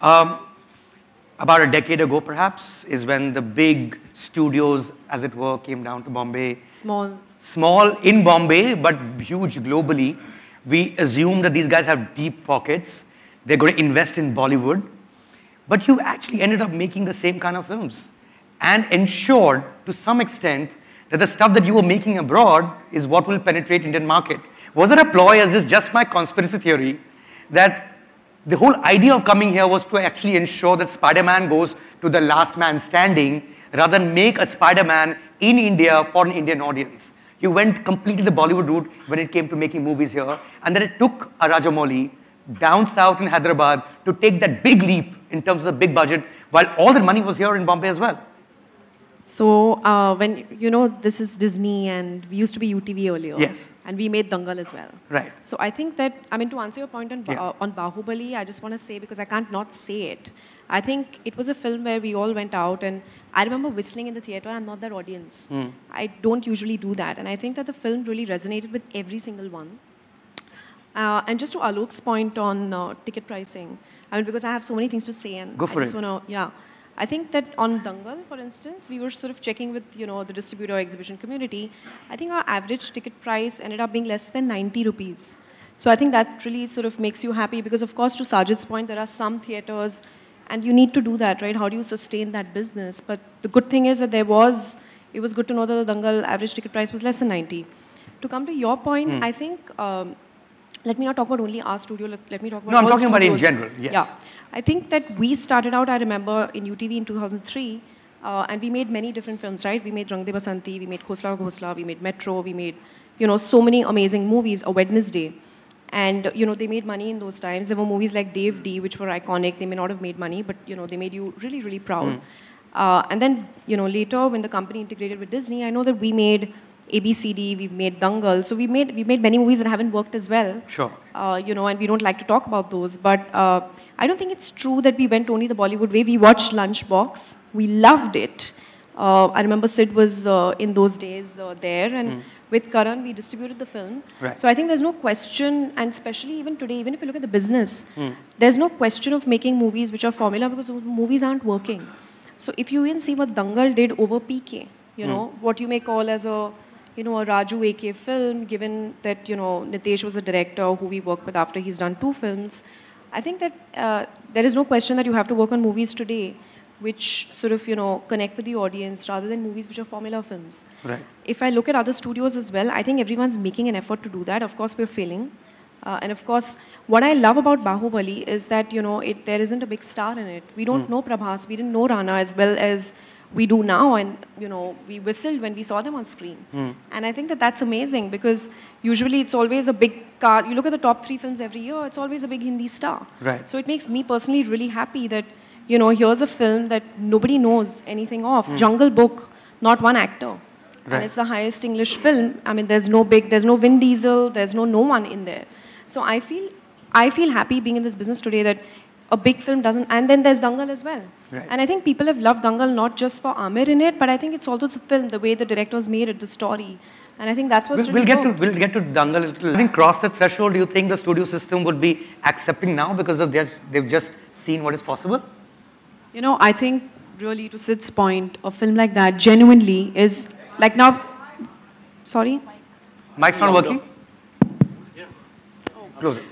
Um, about a decade ago, perhaps, is when the big studios, as it were, came down to Bombay. Small in Bombay, but huge globally. We assumed that these guys have deep pockets. They're going to invest in Bollywood. But you actually ended up making the same kind of films and ensured, to some extent, that the stuff that you were making abroad is what will penetrate Indian market. Was it a ploy, or is this just my conspiracy theory, that the whole idea of coming here was to actually ensure that Spider-Man goes to the last man standing, rather than make a Spider-Man in India for an Indian audience? You went completely the Bollywood route when it came to making movies here, and then it took a Rajamouli down south in Hyderabad to take that big leap in terms of the big budget, while all the money was here in Bombay as well. So when, this is Disney, and we used to be UTV earlier. Yes. And we made Dangal as well. Right. So I think that, to answer your point on Bahubali, I just want to say, because I can't not say it, I think it was a film where we all went out, and I remember whistling in the theatre. I'm not that audience. I don't usually do that. And I think that the film really resonated with every single one. And just to Alok's point on ticket pricing, because I have so many things to say, and Go for I just it. want to, I think that on Dangal, for instance, we were sort of checking with, the distributor exhibition community. I think our average ticket price ended up being less than 90 rupees. So I think that really sort of makes you happy, because of course, to Sajid's point, there are some theatres, and you need to do that, right? How do you sustain that business? But the good thing is that it was good to know that the Dangal average ticket price was less than 90. To come to your point, I think, let me not talk about only our studio, let me talk about No, I'm all talking about in studios. general, yes. Yeah. I think that we started out, I remember, in UTV in 2003, and we made many different films, right? We made Rang De Basanti, we made Khosla Ghosla, we made Metro, we made, so many amazing movies, A Wednesday. And, they made money in those times. There were movies like Dev D, which were iconic. They may not have made money, but, they made you really, really proud. And then, later, when the company integrated with Disney, I know that we made ABCD, we've made Dangal. So we made many movies that haven't worked as well. Sure. And we don't like to talk about those. But I don't think it's true that we went only the Bollywood way. We watched Lunchbox. We loved it. I remember Sid was in those days there, and with Karan, we distributed the film. Right. So I think there's no question, and especially even today, even if you look at the business, there's no question of making movies which are formula, because those movies aren't working. So if you even see what Dangal did over PK, what you may call as a Raju AK film, given that, Nitesh was a director who we worked with after he's done 2 films, I think that there is no question that you have to work on movies today which sort of, connect with the audience rather than movies which are formula films. Right. If I look at other studios as well, I think everyone's making an effort to do that. Of course, we're failing. And of course, what I love about Bahubali is that, there isn't a big star in it. We don't know Prabhas, we didn't know Rana as well as we do now, and we whistled when we saw them on screen. And I think that that's amazing, because usually it's always a big cast. You look at the top 3 films every year, it's always a big Hindi star. Right. So it makes me personally really happy that, here's a film that nobody knows anything of. Jungle Book, not one actor. Right. And it's the highest English film. There's no Vin Diesel, there's no one in there. So I feel happy being in this business today that a big film doesn't, and then there's Dangal as well. Right. And I think people have loved Dangal not just for Amir in it, but I think it's also the film, the way the directors made it, the story. And I think that's what's we'll get to Dangal a little. Having crossed the threshold, do you think the studio system would be accepting now because they've just seen what is possible? I think really, to Sid's point, a film like that genuinely is like now. Sorry? Mic's not working? Yeah. Close it.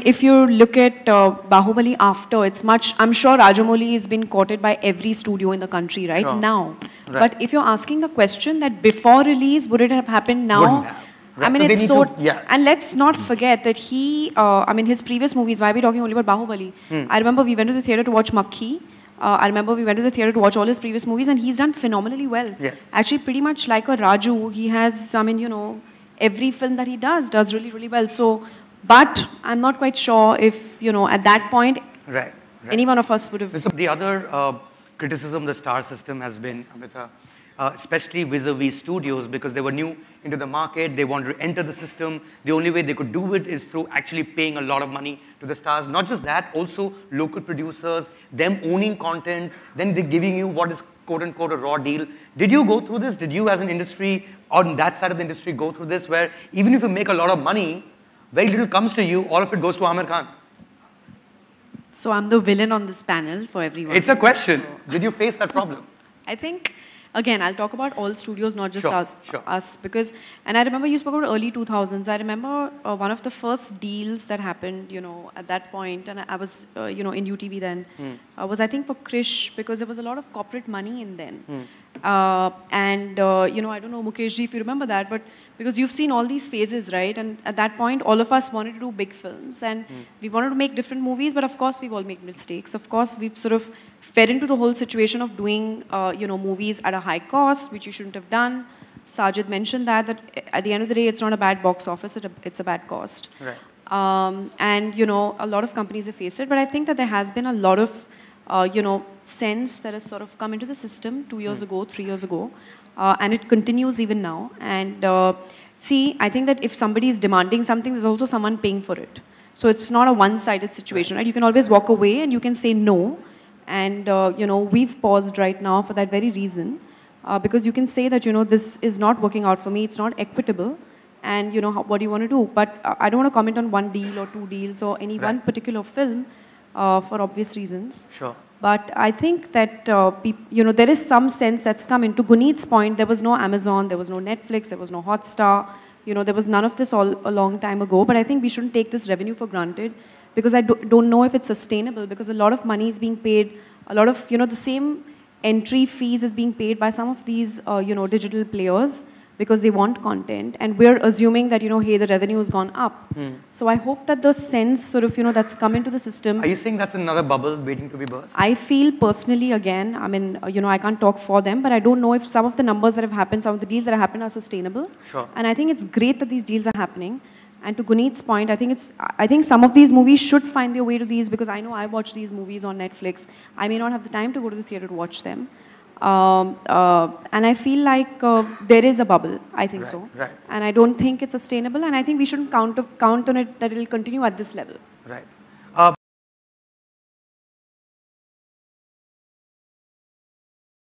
If you look at Bahubali after, it's much, I'm sure Rajamouli has been courted by every studio in the country right now. Right. But if you're asking the question that before release, would it have happened now? Wouldn't have. Right. It's so, and let's not forget that he, his previous movies, why are we talking only about Bahubali? I remember we went to the theatre to watch Makhi. I remember we went to the theatre to watch all his previous movies, and he's done phenomenally well. Yes. Actually, pretty much like a Raju, he has, every film that he does really, really well. So, but I'm not quite sure if, at that point, any one of us would have. So the other criticism the star system has been, Amrita, especially vis-a-vis studios, because they were new into the market, they wanted to enter the system. The only way they could do it is through actually paying a lot of money to the stars. Not just that, also local producers, them owning content, then they're giving you what is quote-unquote a raw deal. Did you go through this? Did you as an industry, on that side of the industry, go through this, where even if you make a lot of money, very little comes to you, all of it goes to Amir Khan? So I'm the villain on this panel for everyone. It's a question. Did you face that problem? I think, again, I'll talk about all studios, not just us, because, and I remember you spoke about early 2000s. I remember one of the first deals that happened, you know, at that point, and I was, you know, in UTV then, was I think for Krish, because there was a lot of corporate money in then. You know, I don't know, Mukesh ji, if you remember that, but because you've seen all these phases, right? And at that point, all of us wanted to do big films, and we wanted to make different movies, but of course, we've all made mistakes. Of course, we've sort of fed into the whole situation of doing, you know, movies at a high cost, which you shouldn't have done. Sajid mentioned that at the end of the day, it's not a bad box office, it's a bad cost. Right. And, you know, a lot of companies have faced it, but I think that there has been a lot of, you know, sense that has sort of come into the system 2 years ago, 3 years ago, and it continues even now. And see, I think that if somebody is demanding something, there's also someone paying for it. So it's not a one-sided situation, right? You can always walk away and you can say no. And, you know, we've paused right now for that very reason, because you can say that, you know, this is not working out for me, it's not equitable, and, you know, what do you want to do? But I don't want to comment on one deal or two deals or any one particular film for obvious reasons. Sure. But I think that, you know, there is some sense that's come into Guneet's point. There was no Amazon, there was no Netflix, there was no Hotstar. You know, there was none of this all a long time ago. But I think we shouldn't take this revenue for granted, because I don't know if it's sustainable, because a lot of money is being paid, a lot of, you know, the same entry fees is being paid by some of these, you know, digital players, because they want content, and we're assuming that, you know, hey, the revenue has gone up. So I hope that the sense sort of, you know, that's come into the system. Are you saying that's another bubble waiting to be burst? I feel personally, again, I mean, you know, I can't talk for them, but I don't know if some of the numbers that have happened, some of the deals that have happened are sustainable. Sure. And I think it's great that these deals are happening. And to Guneet's point, I think some of these movies should find their way to these, because I know I watch these movies on Netflix. I may not have the time to go to the theater to watch them. And I feel like there is a bubble, I think so. Right. And I don't think it's sustainable, and I think we shouldn't count on it that it will continue at this level. Right.